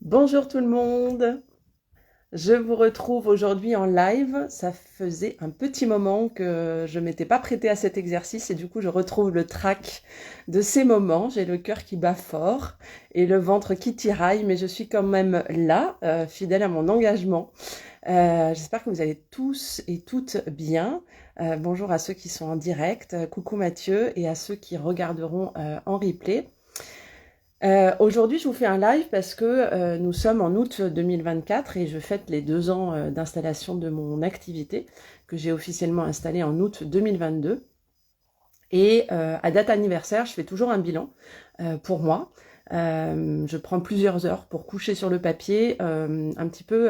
Bonjour tout le monde, je vous retrouve aujourd'hui en live. Ça faisait un petit moment que je m'étais pas prêtée à cet exercice et du coup je retrouve le trac de ces moments. J'ai le cœur qui bat fort et le ventre qui tiraille, mais je suis quand même là, fidèle à mon engagement. J'espère que vous allez tous et toutes bien. Bonjour à ceux qui sont en direct, coucou Mathieu, et à ceux qui regarderont en replay. Aujourd'hui, je vous fais un live parce que nous sommes en août 2024 et je fête les 2 ans d'installation de mon activité que j'ai officiellement installée en août 2022. Et à date anniversaire, je fais toujours un bilan pour moi. Je prends plusieurs heures pour coucher sur le papier, un petit peu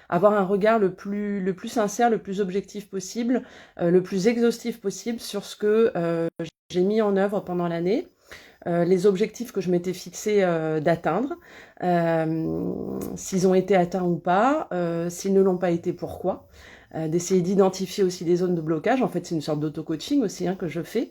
avoir un regard le plus sincère, le plus objectif possible, le plus exhaustif possible sur ce que j'ai mis en œuvre pendant l'année. Les objectifs que je m'étais fixés d'atteindre, s'ils ont été atteints ou pas, s'ils ne l'ont pas été, pourquoi. D'essayer d'identifier aussi des zones de blocage. En fait, c'est une sorte d'auto-coaching aussi que je fais.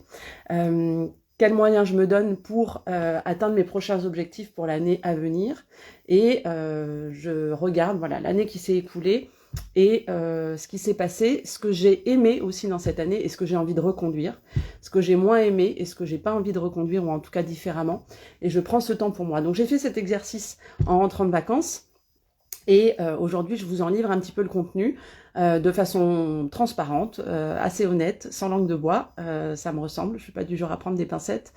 Quels moyens je me donne pour atteindre mes prochains objectifs pour l'année à venir. Et je regarde l'année qui s'est écoulée et ce qui s'est passé, ce que j'ai aimé aussi dans cette année et ce que j'ai envie de reconduire, ce que j'ai moins aimé et ce que j'ai pas envie de reconduire ou en tout cas différemment. Et je prends ce temps pour moi. Donc j'ai fait cet exercice en rentrant de vacances. Et aujourd'hui, je vous en livre un petit peu le contenu de façon transparente, assez honnête, sans langue de bois. Ça me ressemble, je suis pas du genre à prendre des pincettes.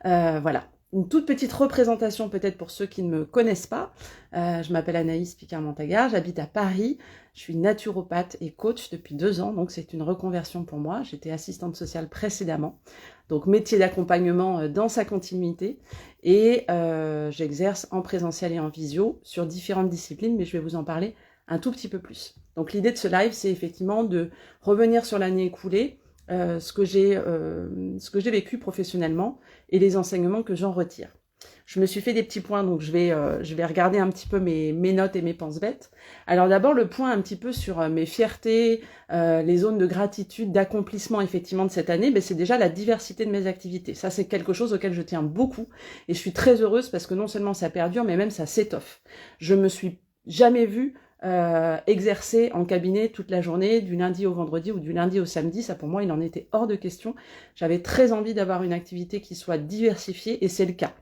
Voilà. Une toute petite représentation peut-être pour ceux qui ne me connaissent pas. Je m'appelle Anaïs Picard-Montaga, j'habite à Paris. Je suis naturopathe et coach depuis 2 ans, donc c'est une reconversion pour moi. J'étais assistante sociale précédemment, donc métier d'accompagnement dans sa continuité. Et j'exerce en présentiel et en visio sur différentes disciplines, mais je vais vous en parler un tout petit peu plus. Donc l'idée de ce live, c'est effectivement de revenir sur l'année écoulée, ce que j'ai vécu professionnellement et les enseignements que j'en retire. Je me suis fait des petits points, donc je vais regarder un petit peu mes notes et mes penses-bêtes. Alors d'abord, le point un petit peu sur mes fiertés, les zones de gratitude, d'accomplissement effectivement de cette année, c'est déjà la diversité de mes activités. Ça, c'est quelque chose auquel je tiens beaucoup et je suis très heureuse parce que non seulement ça perdure, mais même ça s'étoffe. Je me suis jamais vue exercer en cabinet toute la journée, du lundi au vendredi ou du lundi au samedi. Ça, pour moi, il en était hors de question. J'avais très envie d'avoir une activité qui soit diversifiée et c'est le cas.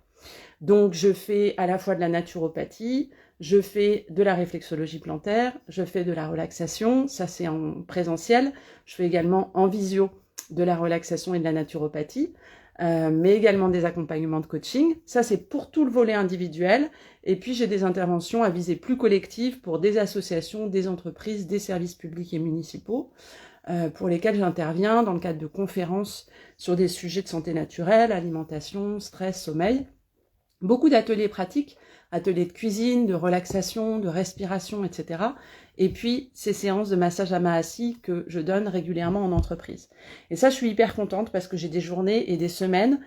Donc, je fais à la fois de la naturopathie, je fais de la réflexologie plantaire, je fais de la relaxation, ça c'est en présentiel. Je fais également en visio de la relaxation et de la naturopathie, mais également des accompagnements de coaching. Ça c'est pour tout le volet individuel. Et puis j'ai des interventions à visée plus collective pour des associations, des entreprises, des services publics et municipaux, pour lesquels j'interviens dans le cadre de conférences sur des sujets de santé naturelle, alimentation, stress, sommeil. Beaucoup d'ateliers pratiques, ateliers de cuisine, de relaxation, de respiration, etc. Et puis, ces séances de massage à Mahasi que je donne régulièrement en entreprise. Et ça, je suis hyper contente parce que j'ai des journées et des semaines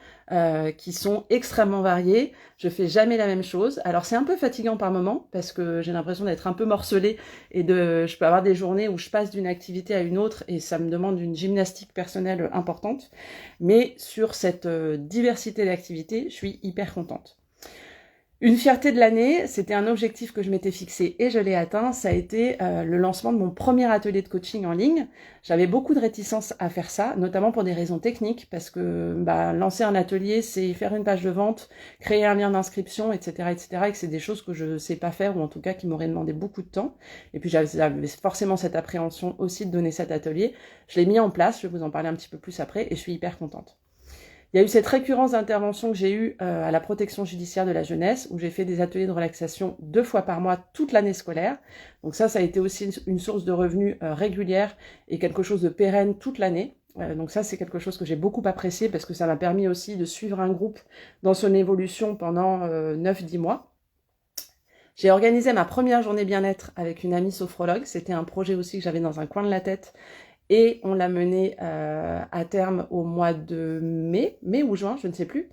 qui sont extrêmement variées. Je fais jamais la même chose. Alors, c'est un peu fatigant par moment parce que j'ai l'impression d'être un peu morcelée et je peux avoir des journées où je passe d'une activité à une autre et ça me demande une gymnastique personnelle importante. Mais sur cette diversité d'activités, je suis hyper contente. Une fierté de l'année, c'était un objectif que je m'étais fixé et je l'ai atteint, ça a été le lancement de mon premier atelier de coaching en ligne. J'avais beaucoup de réticence à faire ça, notamment pour des raisons techniques, parce que lancer un atelier, c'est faire une page de vente, créer un lien d'inscription, etc., etc., et que c'est des choses que je ne sais pas faire, ou en tout cas qui m'auraient demandé beaucoup de temps. Et puis j'avais forcément cette appréhension aussi de donner cet atelier. Je l'ai mis en place, je vais vous en parler un petit peu plus après, et je suis hyper contente. Il y a eu cette récurrence d'intervention que j'ai eue à la protection judiciaire de la jeunesse, où j'ai fait des ateliers de relaxation 2 fois par mois toute l'année scolaire. Donc ça a été aussi une source de revenus régulière et quelque chose de pérenne toute l'année. Donc ça, c'est quelque chose que j'ai beaucoup apprécié parce que ça m'a permis aussi de suivre un groupe dans son évolution pendant 9-10 mois. J'ai organisé ma première journée bien-être avec une amie sophrologue. C'était un projet aussi que j'avais dans un coin de la tête. Et on l'a mené à terme au mois de mai ou juin, je ne sais plus.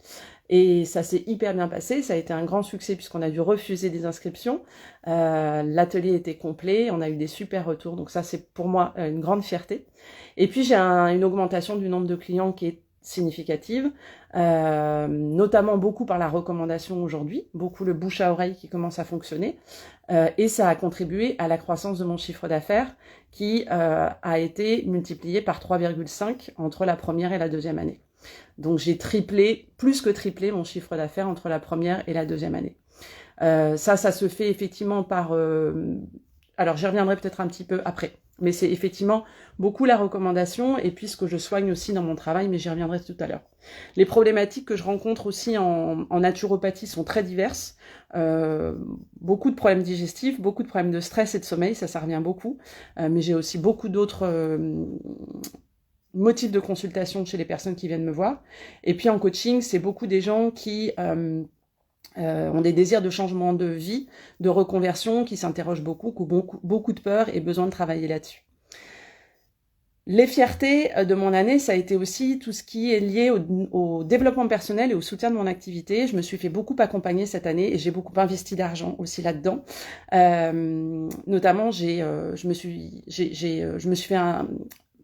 Et ça s'est hyper bien passé, ça a été un grand succès puisqu'on a dû refuser des inscriptions. L'atelier était complet, on a eu des super retours, donc ça c'est pour moi une grande fierté. Et puis j'ai une augmentation du nombre de clients qui est significative, notamment beaucoup par la recommandation aujourd'hui, beaucoup le bouche à oreille qui commence à fonctionner, et ça a contribué à la croissance de mon chiffre d'affaires qui a été multiplié par 3,5 entre la première et la deuxième année. Donc j'ai triplé, plus que triplé mon chiffre d'affaires entre la première et la deuxième année. Ça se fait effectivement par... alors j'y reviendrai peut-être un petit peu après, mais c'est effectivement beaucoup la recommandation et puis ce que je soigne aussi dans mon travail, mais j'y reviendrai tout à l'heure. Les problématiques que je rencontre aussi en naturopathie sont très diverses. Beaucoup de problèmes digestifs, beaucoup de problèmes de stress et de sommeil, ça revient beaucoup. Mais j'ai aussi beaucoup d'autres motifs de consultation chez les personnes qui viennent me voir. Et puis en coaching, c'est beaucoup des gens qui... ont des désirs de changement de vie, de reconversion, qui s'interrogent beaucoup, qui ont beaucoup de peur et besoin de travailler là-dessus. Les fiertés de mon année, ça a été aussi tout ce qui est lié au développement personnel et au soutien de mon activité. Je me suis fait beaucoup accompagner cette année et j'ai beaucoup investi d'argent aussi là-dedans. Notamment, je me suis fait un...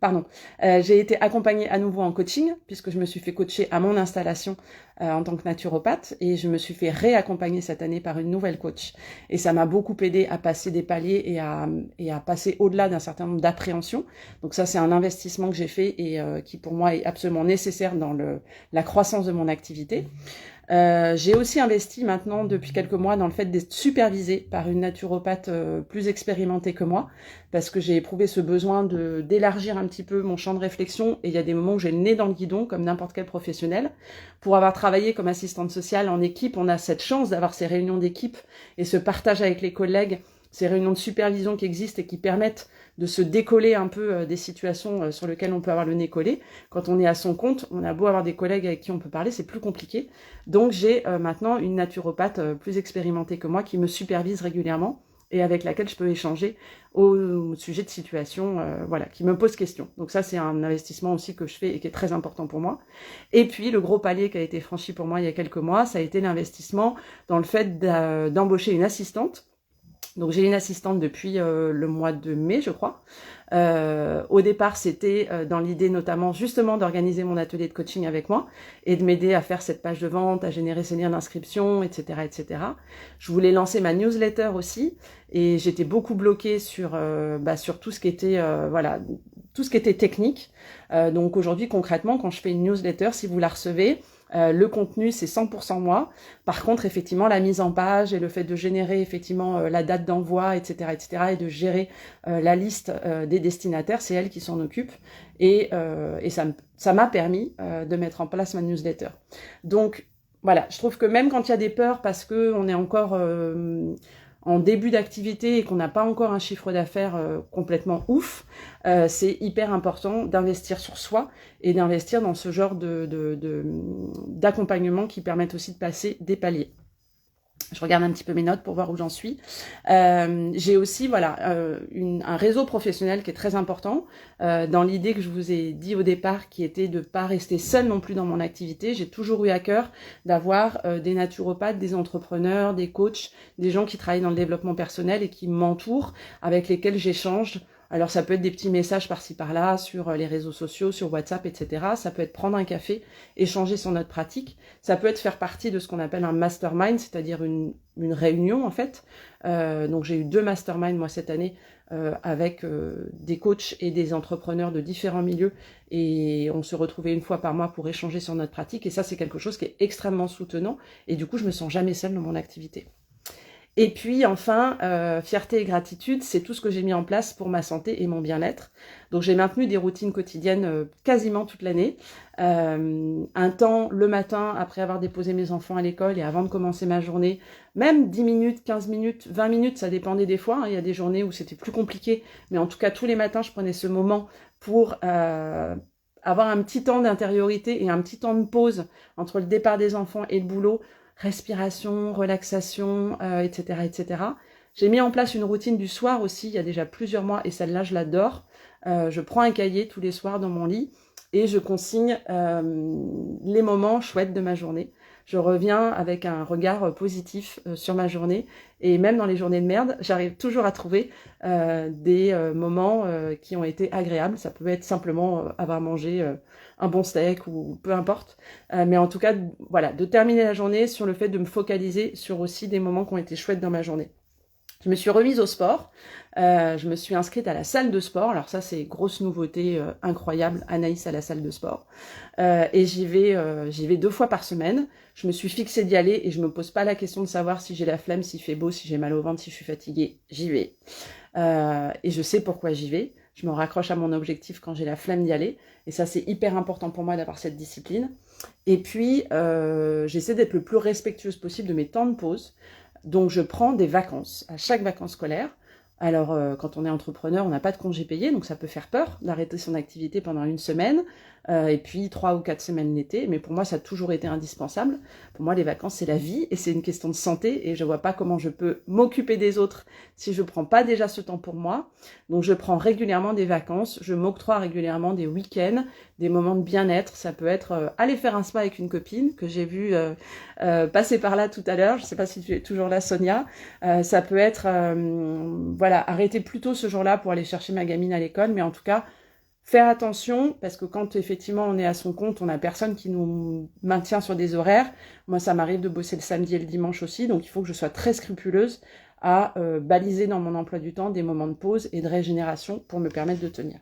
Pardon, j'ai été accompagnée à nouveau en coaching, puisque je me suis fait coacher à mon installation en tant que naturopathe, et je me suis fait réaccompagner cette année par une nouvelle coach. Et ça m'a beaucoup aidé à passer des paliers et à passer au-delà d'un certain nombre d'appréhensions. Donc ça, c'est un investissement que j'ai fait et qui pour moi est absolument nécessaire dans la croissance de mon activité. J'ai aussi investi maintenant depuis quelques mois dans le fait d'être supervisée par une naturopathe plus expérimentée que moi, parce que j'ai éprouvé ce besoin d'élargir un petit peu mon champ de réflexion, et il y a des moments où j'ai le nez dans le guidon, comme n'importe quel professionnel. Pour avoir travaillé comme assistante sociale en équipe, on a cette chance d'avoir ces réunions d'équipe et ce partage avec les collègues, ces réunions de supervision qui existent et qui permettent de se décoller un peu des situations sur lesquelles on peut avoir le nez collé. Quand on est à son compte, on a beau avoir des collègues avec qui on peut parler, c'est plus compliqué. Donc j'ai maintenant une naturopathe plus expérimentée que moi qui me supervise régulièrement et avec laquelle je peux échanger au sujet de situations qui me posent question. Donc ça, c'est un investissement aussi que je fais et qui est très important pour moi. Et puis, le gros palier qui a été franchi pour moi il y a quelques mois, ça a été l'investissement dans le fait d'embaucher une assistante. Donc j'ai une assistante depuis le mois de mai, je crois. Au départ, c'était dans l'idée notamment justement d'organiser mon atelier de coaching avec moi et de m'aider à faire cette page de vente, à générer ces liens d'inscription, etc., etc. Je voulais lancer ma newsletter aussi et j'étais beaucoup bloquée sur tout ce qui était tout ce qui était technique. Donc aujourd'hui, concrètement, quand je fais une newsletter, si vous la recevez, le contenu, c'est 100% moi. Par contre, effectivement, la mise en page et le fait de générer effectivement la date d'envoi, etc., etc., et de gérer la liste des destinataires, c'est elle qui s'en occupe. Et ça m'a permis de mettre en place ma newsletter. Donc, voilà, je trouve que même quand il y a des peurs, parce qu'on est encore en début d'activité et qu'on n'a pas encore un chiffre d'affaires complètement ouf, c'est hyper important d'investir sur soi et d'investir dans ce genre d'accompagnement qui permettent aussi de passer des paliers. Je regarde un petit peu mes notes pour voir où j'en suis. J'ai aussi un réseau professionnel qui est très important dans l'idée que je vous ai dit au départ, qui était de ne pas rester seule non plus dans mon activité. J'ai toujours eu à cœur d'avoir des naturopathes, des entrepreneurs, des coachs, des gens qui travaillent dans le développement personnel et qui m'entourent, avec lesquels j'échange. Alors ça peut être des petits messages par-ci par-là sur les réseaux sociaux, sur WhatsApp, etc. Ça peut être prendre un café, échanger sur notre pratique. Ça peut être faire partie de ce qu'on appelle un mastermind, c'est-à-dire une réunion en fait. Donc j'ai eu 2 masterminds moi cette année avec des coachs et des entrepreneurs de différents milieux, et on se retrouvait une fois par mois pour échanger sur notre pratique, et ça c'est quelque chose qui est extrêmement soutenant, et du coup je me sens jamais seule dans mon activité. Et puis enfin, fierté et gratitude, c'est tout ce que j'ai mis en place pour ma santé et mon bien-être. Donc j'ai maintenu des routines quotidiennes quasiment toute l'année. Un temps le matin, après avoir déposé mes enfants à l'école et avant de commencer ma journée, même 10 minutes, 15 minutes, 20 minutes, ça dépendait des fois. Il y a des journées où c'était plus compliqué, mais en tout cas tous les matins, je prenais ce moment pour avoir un petit temps d'intériorité et un petit temps de pause entre le départ des enfants et le boulot. Respiration, relaxation, etc., etc. J'ai mis en place une routine du soir aussi, il y a déjà plusieurs mois, et celle-là, je l'adore. Je prends un cahier tous les soirs dans mon lit et je consigne les moments chouettes de ma journée. je reviens avec un regard positif sur ma journée. Et même dans les journées de merde, j'arrive toujours à trouver des moments qui ont été agréables. Ça peut être simplement avoir mangé un bon steak ou peu importe. Mais en tout cas, voilà, de terminer la journée sur le fait de me focaliser sur aussi des moments qui ont été chouettes dans ma journée. Je me suis remise au sport, je me suis inscrite à la salle de sport, alors ça c'est grosse nouveauté incroyable, Anaïs à la salle de sport, et j'y vais 2 fois par semaine, je me suis fixée d'y aller et je me pose pas la question de savoir si j'ai la flemme, s'il fait beau, si j'ai mal au ventre, si je suis fatiguée, j'y vais. Et je sais pourquoi j'y vais, je me raccroche à mon objectif quand j'ai la flemme d'y aller, et ça c'est hyper important pour moi d'avoir cette discipline. Et puis j'essaie d'être le plus respectueuse possible de mes temps de pause. Donc, je prends des vacances à chaque vacances scolaires. Alors, quand on est entrepreneur, on n'a pas de congé payé, donc ça peut faire peur d'arrêter son activité pendant 1 semaine, et puis 3 ou 4 semaines l'été. Mais pour moi, ça a toujours été indispensable. Pour moi, les vacances, c'est la vie, et c'est une question de santé, et je vois pas comment je peux m'occuper des autres si je prends pas déjà ce temps pour moi. Donc, je prends régulièrement des vacances, je m'octroie régulièrement des week-ends, des moments de bien-être. Ça peut être aller faire un spa avec une copine, que j'ai vu passer par là tout à l'heure. Je sais pas si tu es toujours là, Sonia. Ça peut être, voilà, arrêter plus tôt ce jour-là pour aller chercher ma gamine à l'école, mais en tout cas, faire attention, parce que quand effectivement on est à son compte, on n'a personne qui nous maintient sur des horaires. Moi, ça m'arrive de bosser le samedi et le dimanche aussi, donc il faut que je sois très scrupuleuse à baliser dans mon emploi du temps des moments de pause et de régénération pour me permettre de tenir.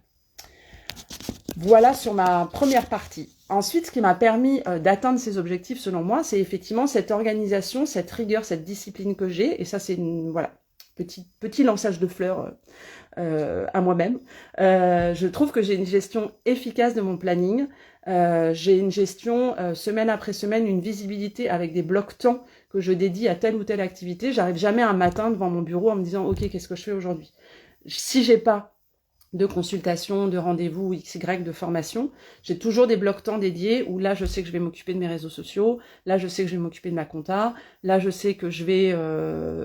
Voilà sur ma première partie. Ensuite, ce qui m'a permis d'atteindre ces objectifs, selon moi, c'est effectivement cette organisation, cette rigueur, cette discipline que j'ai. Et ça, c'est voilà, petit lançage de fleurs à moi-même. Je trouve que j'ai une gestion efficace de mon planning. J'ai une gestion semaine après semaine, une visibilité avec des blocs temps que je dédie à telle ou telle activité. J'arrive jamais un matin devant mon bureau en me disant « Ok, qu'est-ce que je fais aujourd'hui ?» Si j'ai pas de consultation, de rendez-vous XY, de formation. J'ai toujours des blocs temps dédiés où là, je sais que je vais m'occuper de mes réseaux sociaux, là, je sais que je vais m'occuper de ma compta, là, je sais que je vais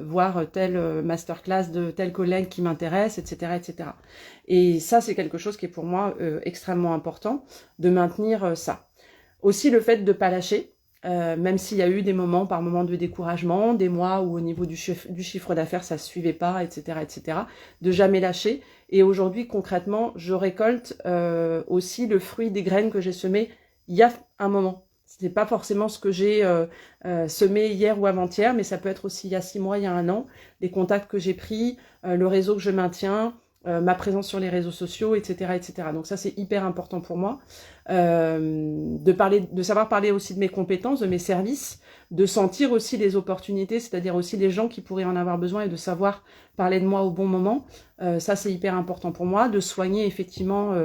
voir telle masterclass de tel collègue qui m'intéresse, etc., etc. Et ça, c'est quelque chose qui est pour moi extrêmement important, de maintenir ça. Aussi, le fait de ne pas lâcher. Même s'il y a eu des moments par moments de découragement, des mois où au niveau du chiffre d'affaires ça ne suivait pas, etc., de jamais lâcher. Et aujourd'hui, concrètement, je récolte aussi le fruit des graines que j'ai semées il y a un moment. Ce n'est pas forcément ce que j'ai semé hier ou avant-hier, mais ça peut être aussi il y a 6 mois, il y a 1 an, les contacts que j'ai pris, le réseau que je maintiens, ma présence sur les réseaux sociaux, etc., etc. Donc ça, c'est hyper important pour moi. De savoir parler aussi de mes compétences, de mes services, de sentir aussi les opportunités, c'est-à-dire aussi les gens qui pourraient en avoir besoin et de savoir parler de moi au bon moment. Ça, c'est hyper important pour moi. De soigner effectivement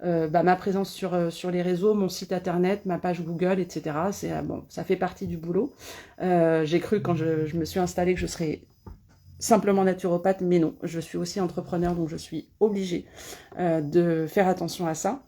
ma présence sur les réseaux, mon site internet, ma page Google, etc. Bon, ça fait partie du boulot. J'ai cru quand je me suis installée que je serais simplement naturopathe, mais non, je suis aussi entrepreneur, donc je suis obligée de faire attention à ça.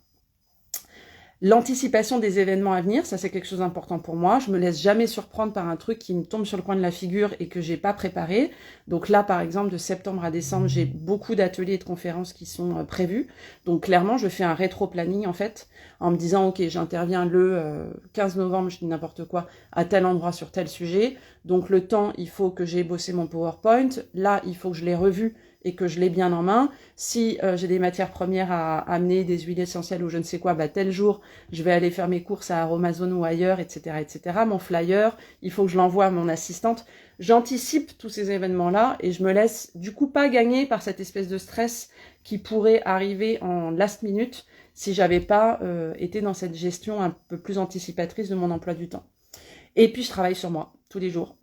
L'anticipation des événements à venir, ça c'est quelque chose d'important pour moi. Je me laisse jamais surprendre par un truc qui me tombe sur le coin de la figure et que j'ai pas préparé. Donc là, par exemple, de septembre à décembre, j'ai beaucoup d'ateliers et de conférences qui sont prévus. Donc clairement, je fais un rétro-planning en fait, en me disant ok, j'interviens le 15 novembre, je dis n'importe quoi, à tel endroit sur tel sujet. Donc le temps, il faut que j'ai bossé mon PowerPoint. Là, il faut que je l'ai revu et que je l'ai bien en main. Si j'ai des matières premières à amener, des huiles essentielles ou je ne sais quoi, tel jour, je vais aller faire mes courses à Aromazone ou ailleurs, etc., etc. Mon flyer, il faut que je l'envoie à mon assistante. J'anticipe tous ces événements-là et je me laisse du coup pas gagner par cette espèce de stress qui pourrait arriver en last minute si j'avais pas été dans cette gestion un peu plus anticipatrice de mon emploi du temps. Et puis je travaille sur moi tous les jours.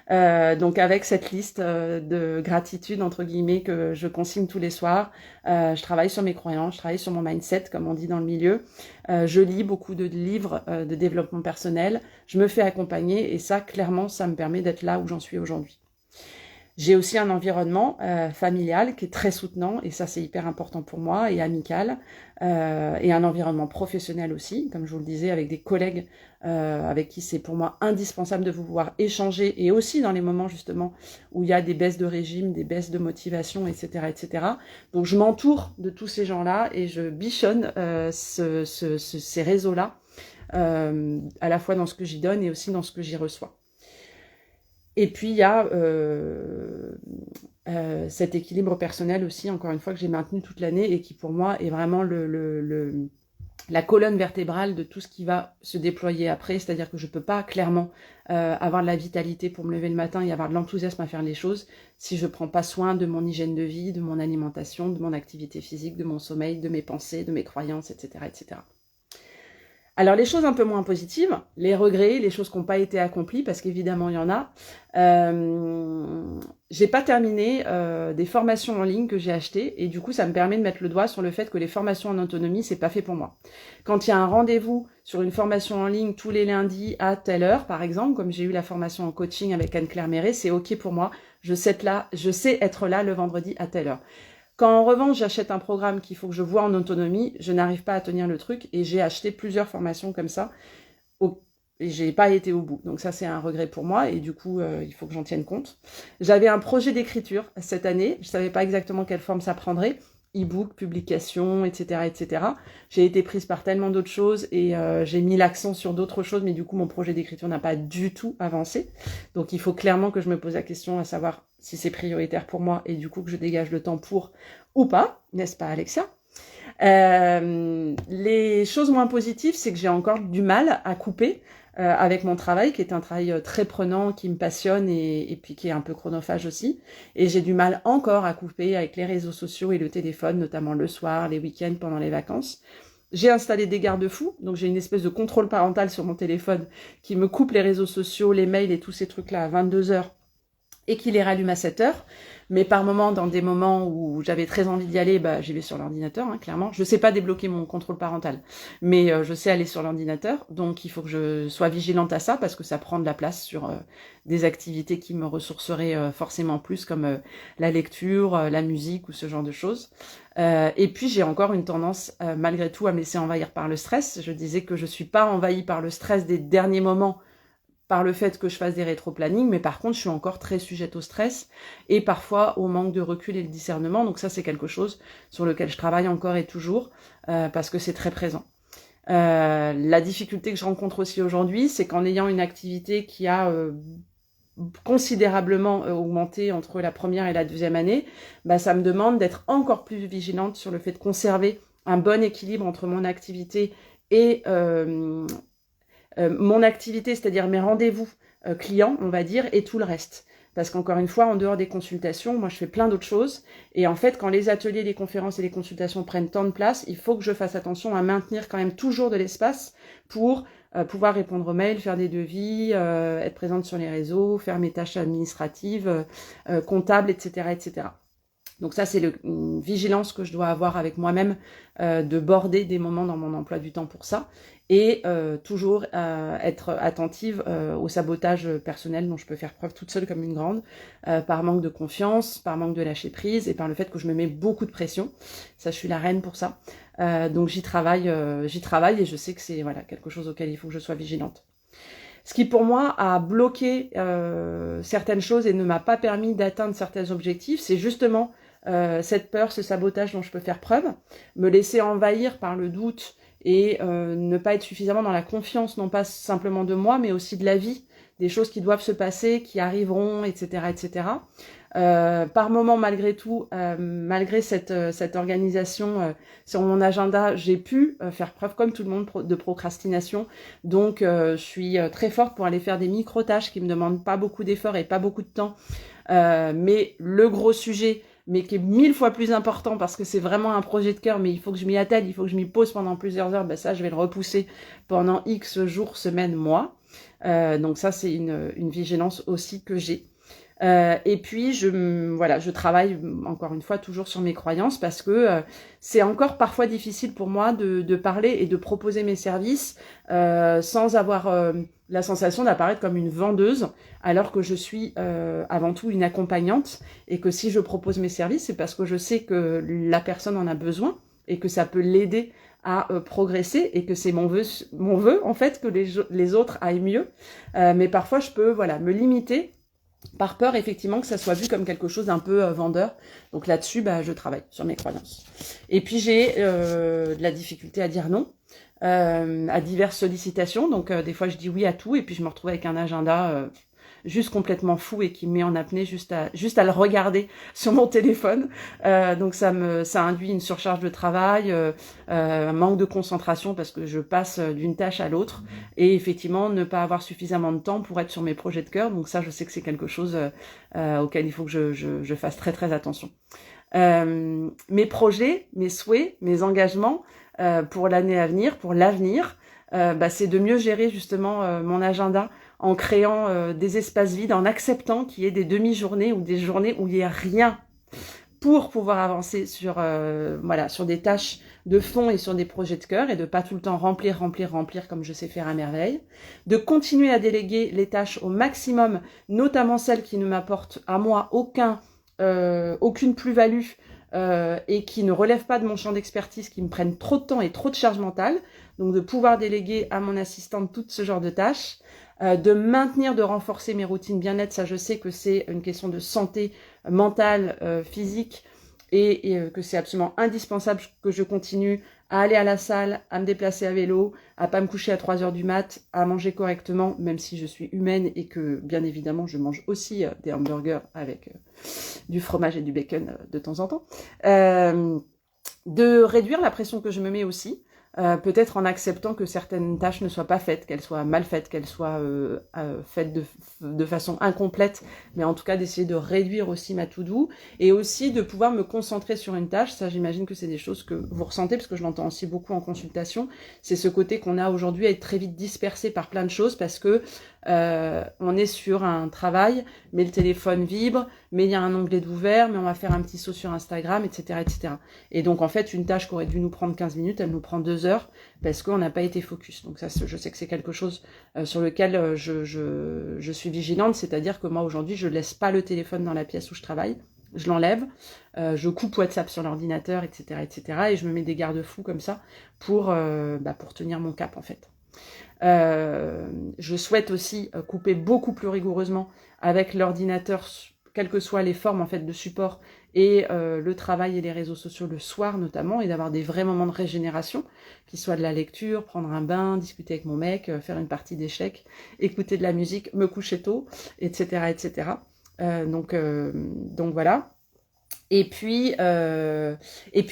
Donc avec cette liste de gratitude entre guillemets que je consigne tous les soirs, je travaille sur mes croyances, je travaille sur mon mindset comme on dit dans le milieu, je lis beaucoup de livres de développement personnel, je me fais accompagner et ça clairement ça me permet d'être là où j'en suis aujourd'hui. J'ai aussi un environnement familial qui est très soutenant et ça c'est hyper important pour moi et amical et un environnement professionnel aussi, comme je vous le disais, avec des collègues avec qui c'est pour moi indispensable de pouvoir échanger et aussi dans les moments justement où il y a des baisses de régime, des baisses de motivation, etc., etc. Donc je m'entoure de tous ces gens-là et je bichonne ces réseaux-là à la fois dans ce que j'y donne et aussi dans ce que j'y reçois. Et puis il y a cet équilibre personnel aussi, encore une fois, que j'ai maintenu toute l'année et qui pour moi est vraiment la colonne vertébrale de tout ce qui va se déployer après, c'est-à-dire que je peux pas clairement avoir de la vitalité pour me lever le matin et avoir de l'enthousiasme à faire les choses si je prends pas soin de mon hygiène de vie, de mon alimentation, de mon activité physique, de mon sommeil, de mes pensées, de mes croyances, etc., etc. Alors les choses un peu moins positives, les regrets, les choses qui n'ont pas été accomplies, parce qu'évidemment il y en a. J'ai pas terminé des formations en ligne que j'ai achetées, et du coup ça me permet de mettre le doigt sur le fait que les formations en autonomie, c'est pas fait pour moi. Quand il y a un rendez-vous sur une formation en ligne tous les lundis à telle heure, par exemple, comme j'ai eu la formation en coaching avec Anne-Claire Méret, c'est ok pour moi. Je sais être là le vendredi à telle heure. Quand en revanche j'achète un programme qu'il faut que je vois en autonomie, je n'arrive pas à tenir le truc et j'ai acheté plusieurs formations comme ça et j'ai pas été au bout. Donc ça c'est un regret pour moi et du coup il faut que j'en tienne compte. J'avais un projet d'écriture cette année, je savais pas exactement quelle forme ça prendrait, e-book, publication, etc., etc. J'ai été prise par tellement d'autres choses et j'ai mis l'accent sur d'autres choses, mais du coup mon projet d'écriture n'a pas du tout avancé. Donc il faut clairement que je me pose la question à savoir si c'est prioritaire pour moi et du coup que je dégage le temps pour ou pas, n'est-ce pas Alexia? Les choses moins positives, c'est que j'ai encore du mal à couper avec mon travail, qui est un travail très prenant, qui me passionne et puis qui est un peu chronophage aussi. Et j'ai du mal encore à couper avec les réseaux sociaux et le téléphone, notamment le soir, les week-ends, pendant les vacances. J'ai installé des garde-fous, donc j'ai une espèce de contrôle parental sur mon téléphone qui me coupe les réseaux sociaux, les mails et tous ces trucs-là à 22h et qui les rallume à 7h. Mais par moment, dans des moments où j'avais très envie d'y aller, j'y vais sur l'ordinateur, hein, clairement. Je sais pas débloquer mon contrôle parental, mais je sais aller sur l'ordinateur. Donc il faut que je sois vigilante à ça parce que ça prend de la place sur des activités qui me ressourceraient forcément plus, comme la lecture, la musique ou ce genre de choses. Et puis j'ai encore une tendance, malgré tout, à me laisser envahir par le stress. Je disais que je suis pas envahie par le stress des derniers moments, par le fait que je fasse des rétro-plannings, mais par contre, je suis encore très sujette au stress et parfois au manque de recul et de discernement. Donc ça, c'est quelque chose sur lequel je travaille encore et toujours parce que c'est très présent. La difficulté que je rencontre aussi aujourd'hui, c'est qu'en ayant une activité qui a considérablement augmenté entre la première et la deuxième année, ça me demande d'être encore plus vigilante sur le fait de conserver un bon équilibre entre mon activité et mon activité, c'est-à-dire mes rendez-vous clients, on va dire, et tout le reste. Parce qu'encore une fois, en dehors des consultations, moi je fais plein d'autres choses. Et en fait, quand les ateliers, les conférences et les consultations prennent tant de place, il faut que je fasse attention à maintenir quand même toujours de l'espace pour pouvoir répondre aux mails, faire des devis, être présente sur les réseaux, faire mes tâches administratives, comptables, etc., etc. Donc ça, c'est une vigilance que je dois avoir avec moi-même, de border des moments dans mon emploi du temps pour ça. Et toujours être attentive au sabotage personnel dont je peux faire preuve toute seule comme une grande, par manque de confiance, par manque de lâcher prise et par le fait que je me mets beaucoup de pression. Ça, je suis la reine pour ça. Donc j'y travaille et je sais que c'est quelque chose auquel il faut que je sois vigilante. Ce qui pour moi a bloqué certaines choses et ne m'a pas permis d'atteindre certains objectifs, c'est justement cette peur, ce sabotage dont je peux faire preuve, me laisser envahir par le doute et ne pas être suffisamment dans la confiance, non pas simplement de moi, mais aussi de la vie, des choses qui doivent se passer, qui arriveront, etc., etc. Par moment, malgré tout, malgré cette organisation sur mon agenda, j'ai pu faire preuve, comme tout le monde, de procrastination. Donc, je suis très forte pour aller faire des micro-tâches qui me demandent pas beaucoup d'efforts et pas beaucoup de temps. Mais le gros sujet, mais qui est 1000 fois plus important parce que c'est vraiment un projet de cœur, mais il faut que je m'y attelle, il faut que je m'y pose pendant plusieurs heures, ça, je vais le repousser pendant X jours, semaines, mois. Donc ça, c'est une vigilance aussi que j'ai. Et puis, je travaille encore une fois toujours sur mes croyances parce que c'est encore parfois difficile pour moi de parler et de proposer mes services sans avoir la sensation d'apparaître comme une vendeuse, alors que je suis avant tout une accompagnante et que si je propose mes services, c'est parce que je sais que la personne en a besoin et que ça peut l'aider à progresser et que c'est mon vœu en fait que les autres aillent mieux. Mais parfois, je peux me limiter par peur, effectivement, que ça soit vu comme quelque chose d'un peu vendeur. Donc là-dessus, je travaille sur mes croyances. Et puis, j'ai de la difficulté à dire non. à diverses sollicitations. Donc des fois je dis oui à tout et puis je me retrouve avec un agenda juste complètement fou et qui me met en apnée juste à le regarder sur mon téléphone. Donc ça induit une surcharge de travail, un manque de concentration parce que je passe d'une tâche à l'autre et effectivement ne pas avoir suffisamment de temps pour être sur mes projets de cœur. Donc ça, je sais que c'est quelque chose auquel il faut que je fasse très très attention. Mes projets, mes souhaits, mes engagements pour l'année à venir, pour l'avenir, c'est de mieux gérer justement mon agenda en créant des espaces vides, en acceptant qu'il y ait des demi-journées ou des journées où il n'y a rien pour pouvoir avancer sur des tâches de fond et sur des projets de cœur et de pas tout le temps remplir comme je sais faire à merveille. De continuer à déléguer les tâches au maximum, notamment celles qui ne m'apportent à moi aucune plus-value et qui ne relèvent pas de mon champ d'expertise, qui me prennent trop de temps et trop de charge mentale. Donc de pouvoir déléguer à mon assistante tout ce genre de tâches. De maintenir, de renforcer mes routines bien-être, ça je sais que c'est une question de santé mentale, physique et que c'est absolument indispensable que je continue à aller à la salle, à me déplacer à vélo, à pas me coucher à 3h du mat, à manger correctement, même si je suis humaine et que bien évidemment je mange aussi des hamburgers avec du fromage et du bacon de temps en temps. De réduire la pression que je me mets aussi. Peut-être en acceptant que certaines tâches ne soient pas faites, qu'elles soient mal faites, qu'elles soient faites de façon incomplète, mais en tout cas d'essayer de réduire aussi ma to-do et aussi de pouvoir me concentrer sur une tâche. Ça, j'imagine que c'est des choses que vous ressentez parce que je l'entends aussi beaucoup en consultation. C'est ce côté qu'on a aujourd'hui à être très vite dispersé par plein de choses parce que on est sur un travail, mais le téléphone vibre, mais il y a un onglet d'ouvert, mais on va faire un petit saut sur Instagram, etc., etc. Et donc en fait, une tâche qui aurait dû nous prendre 15 minutes, elle nous prend 2 heures parce qu'on n'a pas été focus. Donc ça, je sais que c'est quelque chose sur lequel je suis vigilante, c'est-à-dire que moi aujourd'hui, je laisse pas le téléphone dans la pièce où je travaille. Je l'enlève, je coupe WhatsApp sur l'ordinateur, etc., etc. Et je me mets des garde-fous comme ça pour tenir mon cap en fait. Je souhaite aussi couper beaucoup plus rigoureusement avec l'ordinateur, quelles que soient les formes en fait de support et le travail et les réseaux sociaux le soir notamment, et d'avoir des vrais moments de régénération, qui soient de la lecture, prendre un bain, discuter avec mon mec, faire une partie d'échecs, écouter de la musique, me coucher tôt, etc., etc. Donc voilà. Et puis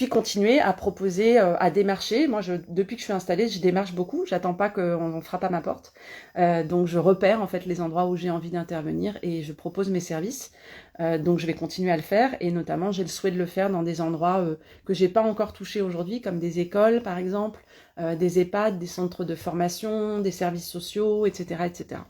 continuer à proposer, à démarcher. Moi, depuis que je suis installée, je démarche beaucoup. J'attends pas qu'on frappe à ma porte. Donc, je repère en fait les endroits où j'ai envie d'intervenir et je propose mes services. Donc, je vais continuer à le faire. Et notamment, j'ai le souhait de le faire dans des endroits que j'ai pas encore touchés aujourd'hui, comme des écoles, par exemple, des EHPAD, des centres de formation, des services sociaux, etc., etc.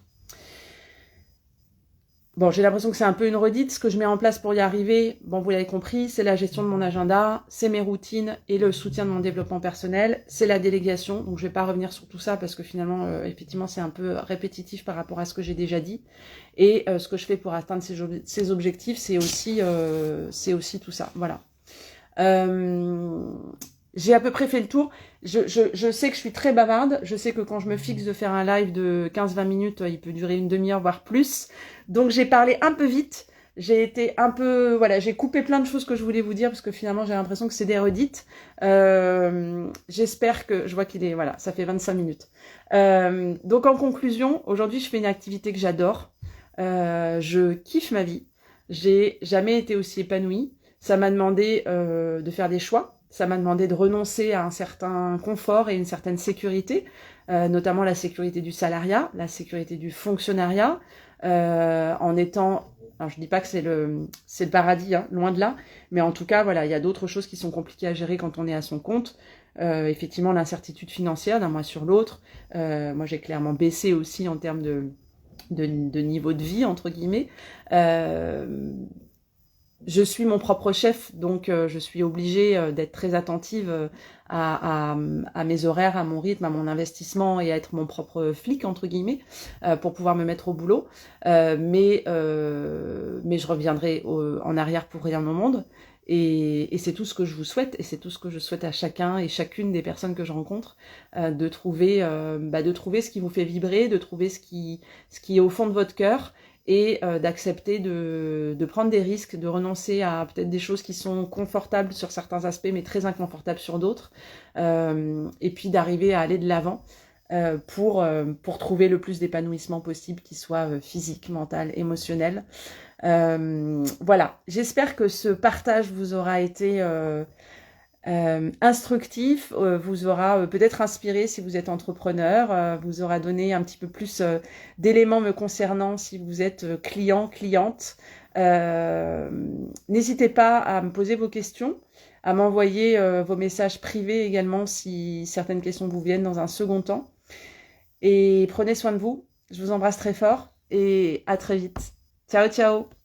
Bon, j'ai l'impression que c'est un peu une redite. Ce que je mets en place pour y arriver, bon, vous l'avez compris, c'est la gestion de mon agenda, c'est mes routines et le soutien de mon développement personnel, c'est la délégation. Donc, je vais pas revenir sur tout ça parce que finalement, effectivement, c'est un peu répétitif par rapport à ce que j'ai déjà dit. Et ce que je fais pour atteindre ces objectifs, c'est aussi tout ça. Voilà. J'ai à peu près fait le tour. Je sais que je suis très bavarde. Je sais que quand je me fixe de faire un live de 15-20 minutes, il peut durer une demi-heure, voire plus. Donc j'ai parlé un peu vite. J'ai été un peu... Voilà, j'ai coupé plein de choses que je voulais vous dire parce que finalement j'ai l'impression que c'est des redites. J'espère que... Je vois qu'il est... Voilà, ça fait 25 minutes. Donc en conclusion, aujourd'hui je fais une activité que j'adore. Je kiffe ma vie. J'ai jamais été aussi épanouie. Ça m'a demandé de faire des choix. Ça m'a demandé de renoncer à un certain confort et une certaine sécurité, notamment la sécurité du salariat, la sécurité du fonctionnariat, en étant... Alors je dis pas que c'est le paradis, hein, loin de là, mais en tout cas, voilà, il y a d'autres choses qui sont compliquées à gérer quand on est à son compte. Effectivement, l'incertitude financière d'un mois sur l'autre. Moi, j'ai clairement baissé aussi en termes de niveau de vie, entre guillemets. Je suis mon propre chef, donc je suis obligée d'être très attentive à mes horaires, à mon rythme, à mon investissement et à être mon propre flic, entre guillemets, pour pouvoir me mettre au boulot. Mais je reviendrai en arrière pour rien au monde. Et c'est tout ce que je vous souhaite, et c'est tout ce que je souhaite à chacun et chacune des personnes que je rencontre, de trouver ce qui vous fait vibrer, de trouver ce qui est au fond de votre cœur, et d'accepter de prendre des risques, de renoncer à peut-être des choses qui sont confortables sur certains aspects, mais très inconfortables sur d'autres, et puis d'arriver à aller de l'avant pour trouver le plus d'épanouissement possible, qui soit physique, mental, émotionnel. Voilà, j'espère que ce partage vous aura été instructif, vous aura peut-être inspiré si vous êtes entrepreneur, vous aura donné un petit peu plus d'éléments me concernant si vous êtes client, cliente. N'hésitez pas à me poser vos questions, à m'envoyer vos messages privés également si certaines questions vous viennent dans un second temps. Et prenez soin de vous, je vous embrasse très fort et à très vite. Ciao, ciao!